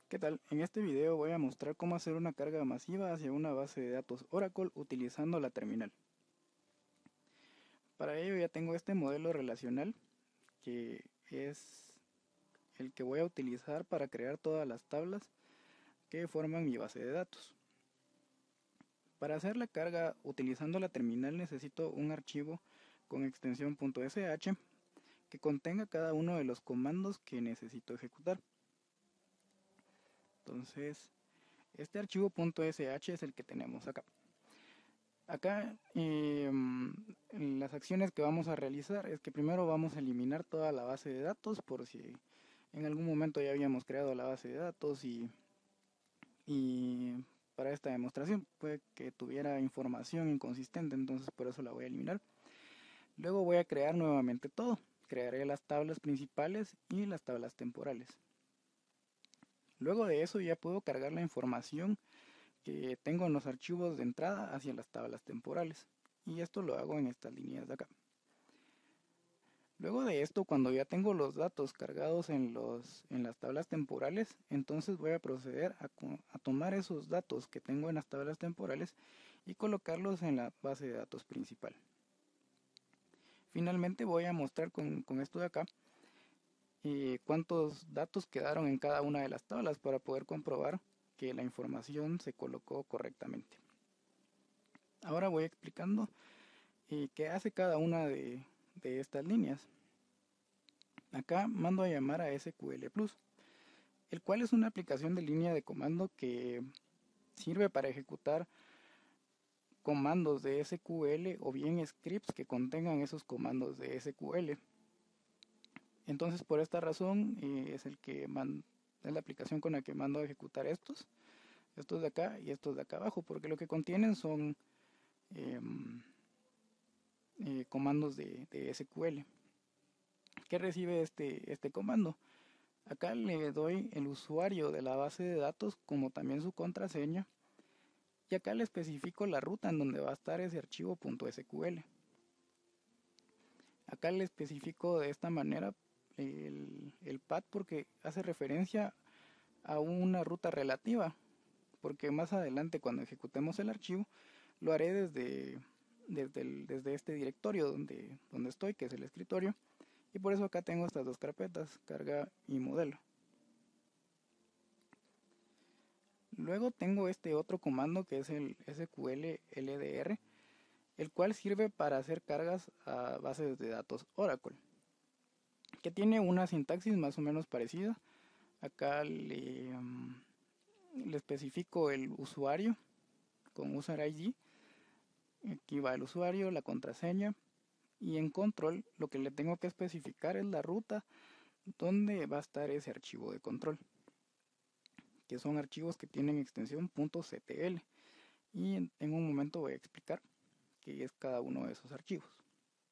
¿Qué tal? En este video voy a mostrar cómo hacer una carga masiva hacia una base de datos Oracle utilizando la terminal. Para ello ya tengo este modelo relacional que es el que voy a utilizar para crear todas las tablas que forman mi base de datos. Para hacer la carga utilizando la terminal necesito un archivo con extensión .sh que contenga cada uno de los comandos que necesito ejecutar. Entonces, este archivo .sh es el que tenemos acá. Acá las acciones que vamos a realizar es que primero vamos a eliminar toda la base de datos por si en algún momento ya habíamos creado la base de datos y para esta demostración puede que tuviera información inconsistente, entonces por eso la voy a eliminar. Luego voy a crear nuevamente todo. Crearé las tablas principales y las tablas temporales. Luego de eso ya puedo cargar la información que tengo en los archivos de entrada hacia las tablas temporales. Y esto lo hago en estas líneas de acá. Luego de esto, cuando ya tengo los datos cargados en las tablas temporales, entonces voy a proceder a tomar esos datos que tengo en las tablas temporales y colocarlos en la base de datos principal. Finalmente voy a mostrar con esto de acá cuántos datos quedaron en cada una de las tablas para poder comprobar que la información se colocó correctamente. Ahora voy explicando qué hace cada una de estas líneas. Acá mando a llamar a SQL Plus, el cual es una aplicación de línea de comando que sirve para ejecutar comandos de SQL o bien scripts que contengan esos comandos de SQL. Entonces por esta razón es la aplicación con la que mando a ejecutar estos de acá y estos de acá abajo, porque lo que contienen son comandos de SQL. ¿Qué recibe este comando? Acá le doy el usuario de la base de datos como también su contraseña y acá le especifico la ruta en donde va a estar ese archivo .sql. Acá le especifico de esta manera el path porque hace referencia a una ruta relativa, porque más adelante cuando ejecutemos el archivo lo haré desde este directorio donde estoy, que es el escritorio, y por eso acá tengo estas dos carpetas, carga y modelo. Luego tengo este otro comando que es el sql ldr, el cual sirve para hacer cargas a bases de datos Oracle, que tiene una sintaxis más o menos parecida. Acá le especifico el usuario con user ID, aquí va el usuario, la contraseña, y en control lo que le tengo que especificar es la ruta donde va a estar ese archivo de control, que son archivos que tienen extensión .ctl, y en un momento voy a explicar qué es cada uno de esos archivos.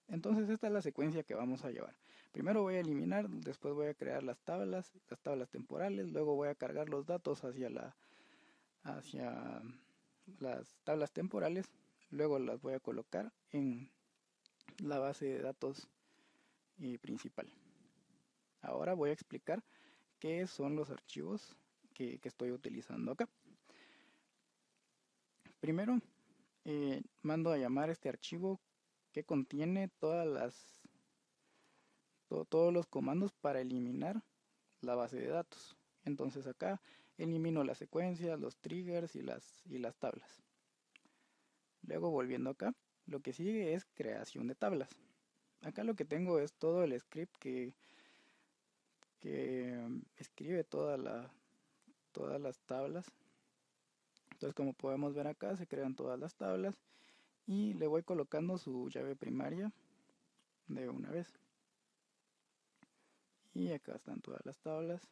Entonces esta es la secuencia que vamos a llevar. Primero voy a eliminar, después voy a crear las tablas temporales, luego voy a cargar los datos hacia las tablas temporales, luego las voy a colocar en la base de datos principal. Ahora voy a explicar qué son los archivos que estoy utilizando acá. Primero mando a llamar este archivo que contiene todos los comandos para eliminar la base de datos. Entonces acá elimino las secuencias, los triggers y las tablas. Luego volviendo acá, lo que sigue es creación de tablas. Acá lo que tengo es todo el script que escribe todas las tablas. Entonces como podemos ver acá se crean todas las tablas y le voy colocando su llave primaria de una vez. Y acá están todas las tablas.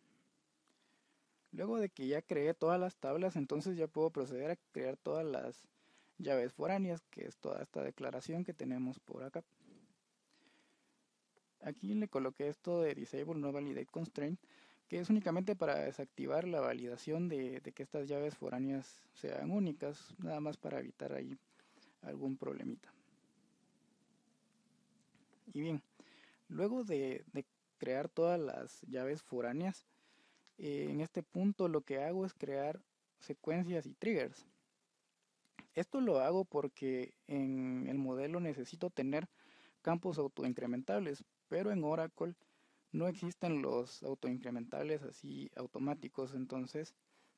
Luego de que ya creé todas las tablas, entonces ya puedo proceder a crear todas las llaves foráneas, que es toda esta declaración que tenemos por acá. Aquí le coloqué esto de Disable No Validate Constraint, que es únicamente para desactivar la validación de que estas llaves foráneas sean únicas, nada más para evitar ahí algún problemita. Y bien, luego de crear todas las llaves foráneas, En este punto lo que hago es crear secuencias y triggers. Esto lo hago porque en el modelo necesito tener campos autoincrementables, pero en Oracle no existen los autoincrementables así automáticos. Entonces,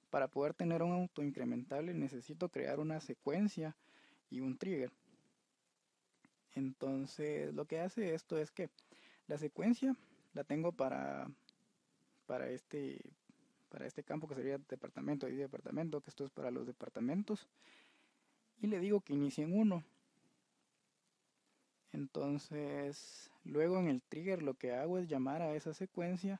para poder tener un autoincrementable necesito crear una secuencia y un trigger. Entonces, lo que hace esto es que la secuencia la tengo para este para este campo que sería departamento y departamento, que esto es para los departamentos, y le digo que inicie en uno. Entonces, luego en el trigger lo que hago es llamar a esa secuencia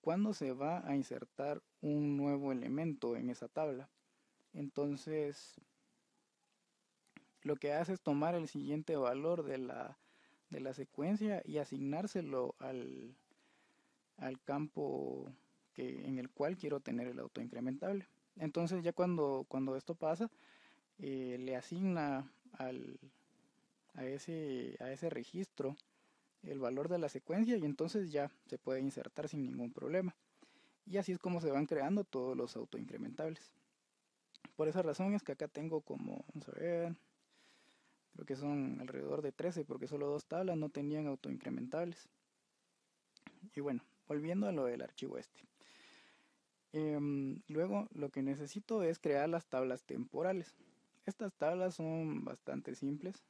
cuando se va a insertar un nuevo elemento en esa tabla. Entonces, lo que hace es tomar el siguiente valor de la secuencia y asignárselo al campo en el cual quiero tener el autoincrementable. Entonces ya cuando esto pasa, le asigna a ese registro el valor de la secuencia y entonces ya se puede insertar sin ningún problema. Y así es como se van creando todos los autoincrementables. Por esa razón es que acá tengo como, vamos a ver, creo que son alrededor de 13 porque solo dos tablas no tenían autoincrementables. Y bueno, volviendo a lo del archivo este. Luego lo que necesito es crear las tablas temporales. Estas tablas son bastante simples.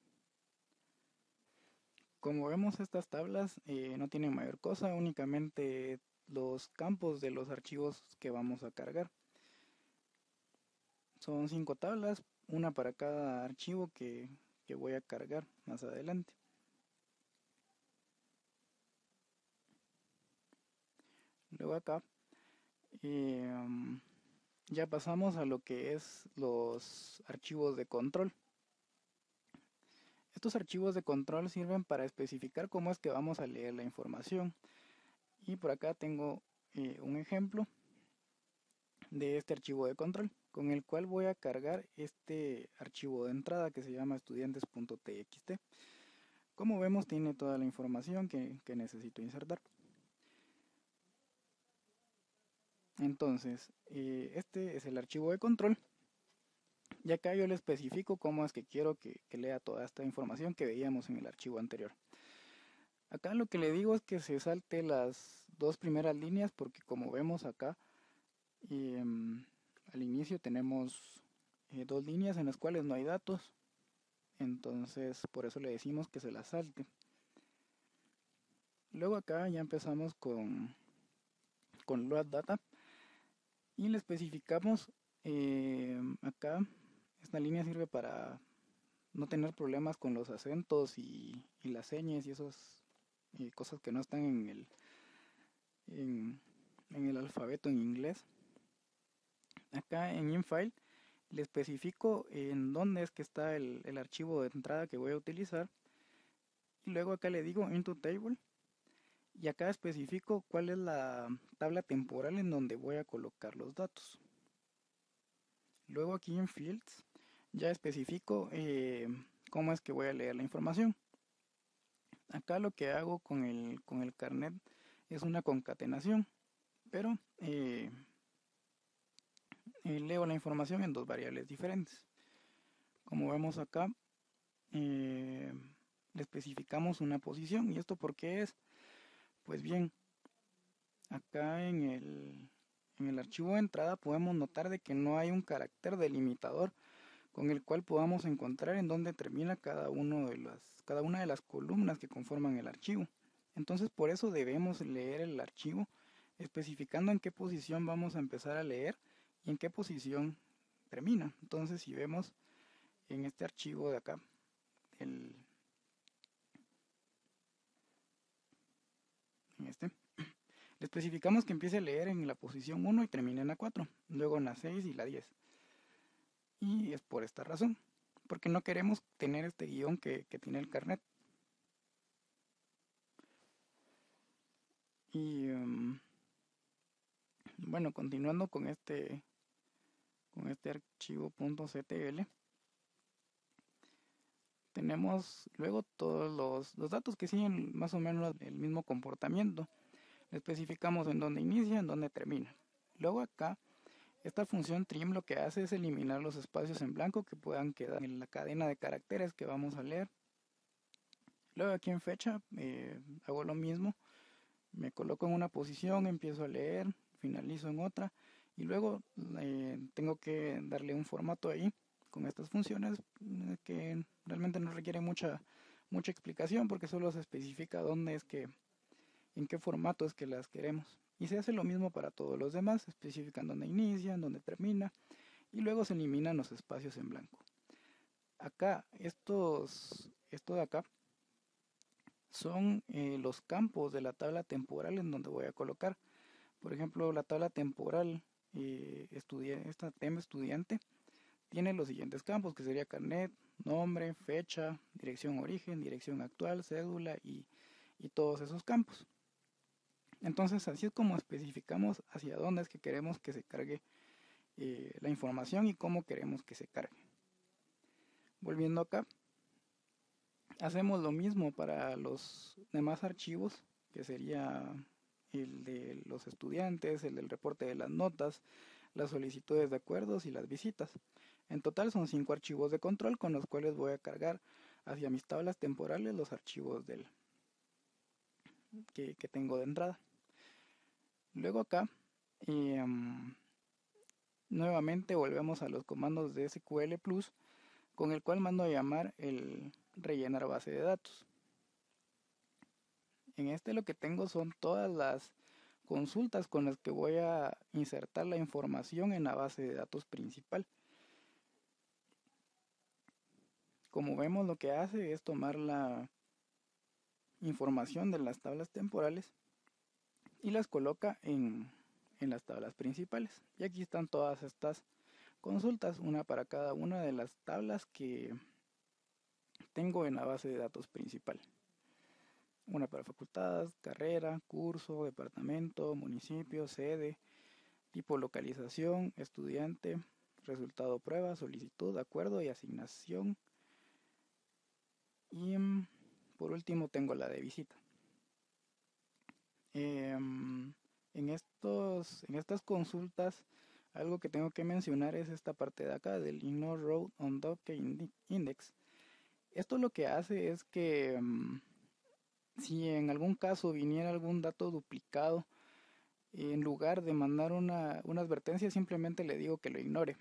Como vemos, estas tablas no tienen mayor cosa, únicamente los campos de los archivos que vamos a cargar. Son 5 tablas, una para cada archivo que voy a cargar más adelante. Luego acá ya pasamos a lo que es los archivos de control. Estos archivos de control sirven para especificar cómo es que vamos a leer la información. Y por acá tengo un ejemplo de este archivo de control, con el cual voy a cargar este archivo de entrada que se llama estudiantes.txt. Como vemos, tiene toda la información que necesito insertar. Entonces, este es el archivo de control. Y acá yo le especifico cómo es que quiero que lea toda esta información que veíamos en el archivo anterior. Acá lo que le digo es que se salte las dos primeras líneas porque como vemos acá, al inicio tenemos dos líneas en las cuales no hay datos. Entonces por eso le decimos que se las salte. Luego acá ya empezamos con load data y le especificamos acá esta línea sirve para no tener problemas con los acentos y las señas y esas cosas que no están en, en el alfabeto en inglés. Acá en infile le especifico en dónde es que está el archivo de entrada que voy a utilizar y luego acá le digo into table y acá especifico cuál es la tabla temporal en donde voy a colocar los datos. Luego aquí en fields ya especifico cómo es que voy a leer la información. Acá lo que hago con el carnet es una concatenación, pero leo la información en dos variables diferentes. Como vemos acá, le especificamos una posición. ¿Y esto por qué es? Pues bien, acá en el archivo de entrada podemos notar de que no hay un carácter delimitador con el cual podamos encontrar en dónde termina cada una de las columnas que conforman el archivo. Entonces por eso debemos leer el archivo especificando en qué posición vamos a empezar a leer y en qué posición termina. Entonces si vemos en este archivo de acá, en este, le especificamos que empiece a leer en la posición 1 y termine en la 4, luego en la 6 y la 10. Y es por esta razón, porque no queremos tener este guión que tiene el carnet. Y bueno, continuando con este archivo .ctl, tenemos luego todos los datos que siguen más o menos el mismo comportamiento. especificamos en dónde inicia, en dónde termina. Luego acá, esta función trim lo que hace es eliminar los espacios en blanco que puedan quedar en la cadena de caracteres que vamos a leer. Luego aquí en fecha hago lo mismo, me coloco en una posición, empiezo a leer, finalizo en otra y luego tengo que darle un formato ahí con estas funciones que realmente no requieren mucha explicación porque solo se especifica dónde es que, en qué formato es que las queremos. Y se hace lo mismo para todos los demás, se especifican dónde inicia, dónde termina y luego se eliminan los espacios en blanco. Acá, esto de acá son los campos de la tabla temporal en donde voy a colocar. Por ejemplo, la tabla temporal esta tema estudiante tiene los siguientes campos, que sería carnet, nombre, fecha, dirección origen, dirección actual, cédula y todos esos campos. Entonces así es como especificamos hacia dónde es que queremos que se cargue la información y cómo queremos que se cargue. Volviendo acá, hacemos lo mismo para los demás archivos, que sería el de los estudiantes, el del reporte de las notas, las solicitudes de acuerdos y las visitas. En total son 5 archivos de control con los cuales voy a cargar hacia mis tablas temporales los archivos que tengo de entrada. Luego acá, nuevamente volvemos a los comandos de SQL Plus, con el cual mando a llamar el rellenar base de datos. En este lo que tengo son todas las consultas con las que voy a insertar la información en la base de datos principal. Como vemos, lo que hace es tomar la información de las tablas temporales y las coloca en las tablas principales. Y aquí están todas estas consultas, una para cada una de las tablas que tengo en la base de datos principal. Una para facultad, carrera, curso, departamento, municipio, sede, tipo localización, estudiante, resultado prueba, solicitud, acuerdo y asignación. Y por último tengo la de visita. En estas consultas, algo que tengo que mencionar es esta parte de acá del Ignore Row on Docker Index. Esto lo que hace es que si en algún caso viniera algún dato duplicado, en lugar de mandar una advertencia, simplemente le digo que lo ignore.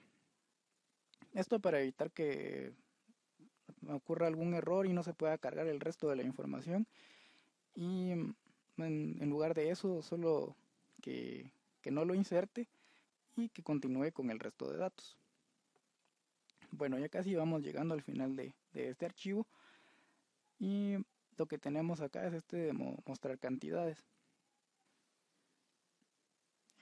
Esto para evitar que ocurra algún error y no se pueda cargar el resto de la información. Y en lugar de eso, solo que no lo inserte y que continúe con el resto de datos. Bueno, ya casi vamos llegando al final de este archivo. Y lo que tenemos acá es este de mostrar cantidades.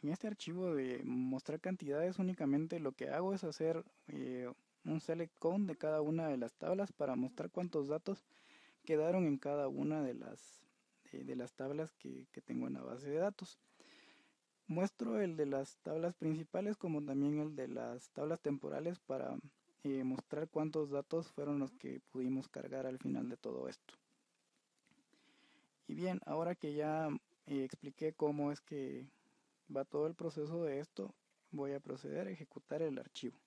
En este archivo de mostrar cantidades únicamente lo que hago es hacer un select count de cada una de las tablas para mostrar cuántos datos quedaron en cada una de las tablas que tengo en la base de datos. Muestro el de las tablas principales como también el de las tablas temporales para mostrar cuántos datos fueron los que pudimos cargar al final de todo esto. Y bien, ahora que ya expliqué cómo es que va todo el proceso de esto, voy a proceder a ejecutar el archivo.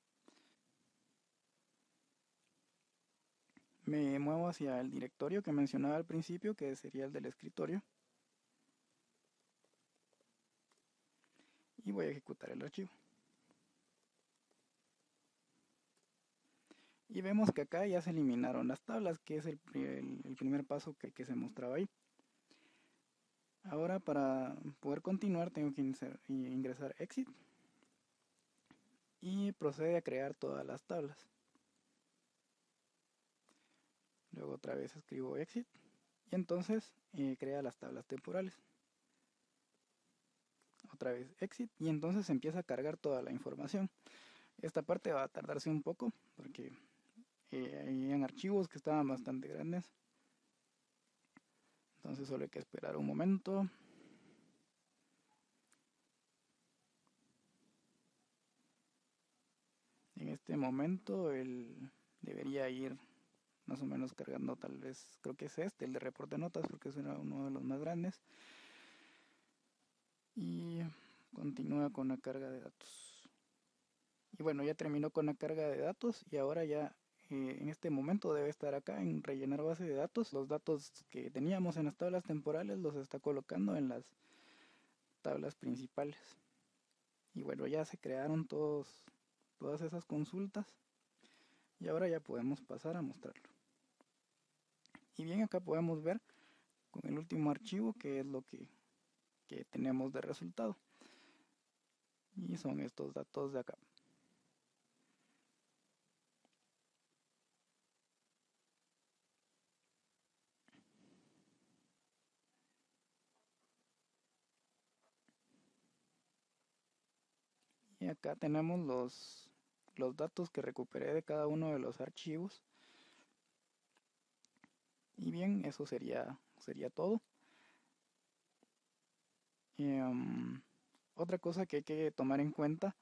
Me muevo hacia el directorio que mencionaba al principio, que sería el del escritorio. Y voy a ejecutar el archivo. Y vemos que acá ya se eliminaron las tablas, que es el primer paso que se mostraba ahí. Ahora para poder continuar tengo que ingresar exit y procede a crear todas las tablas. Luego otra vez escribo exit y entonces crea las tablas temporales. Otra vez exit y entonces empieza a cargar toda la información. Esta parte va a tardarse un poco porque hay archivos que estaban bastante grandes. Entonces solo hay que esperar un momento. En este momento él debería ir más o menos cargando, tal vez creo que es el de reporte de notas porque es uno de los más grandes. y continúa con la carga de datos. Y bueno, ya terminó con la carga de datos y ahora ya en este momento debe estar acá en rellenar base de datos. Los datos que teníamos en las tablas temporales los está colocando en las tablas principales. Y bueno, ya se crearon todas esas consultas y ahora ya podemos pasar a mostrarlo. Y bien, acá podemos ver con el último archivo que es lo que tenemos de resultado. Y son estos datos de acá. Y acá tenemos los datos que recuperé de cada uno de los archivos. Y bien, eso sería todo. Otra cosa que hay que tomar en cuenta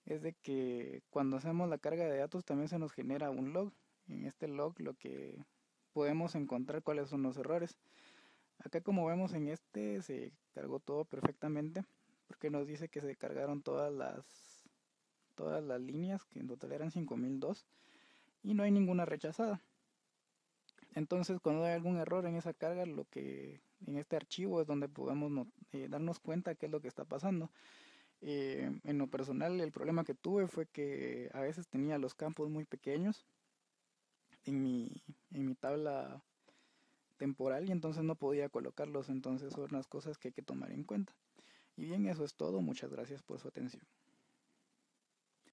es de que cuando hacemos la carga de datos también se nos genera un log. En este log lo que podemos encontrar cuáles son los errores. Acá como vemos en este se cargó todo perfectamente porque nos dice que se cargaron todas las líneas, que en total eran 5002 y no hay ninguna rechazada. Entonces cuando hay algún error en esa carga, lo que en este archivo es donde podemos darnos cuenta qué es lo que está pasando. En lo personal el problema que tuve fue que a veces tenía los campos muy pequeños en mi tabla temporal y entonces no podía colocarlos, entonces son las cosas que hay que tomar en cuenta. Y bien, eso es todo, muchas gracias por su atención.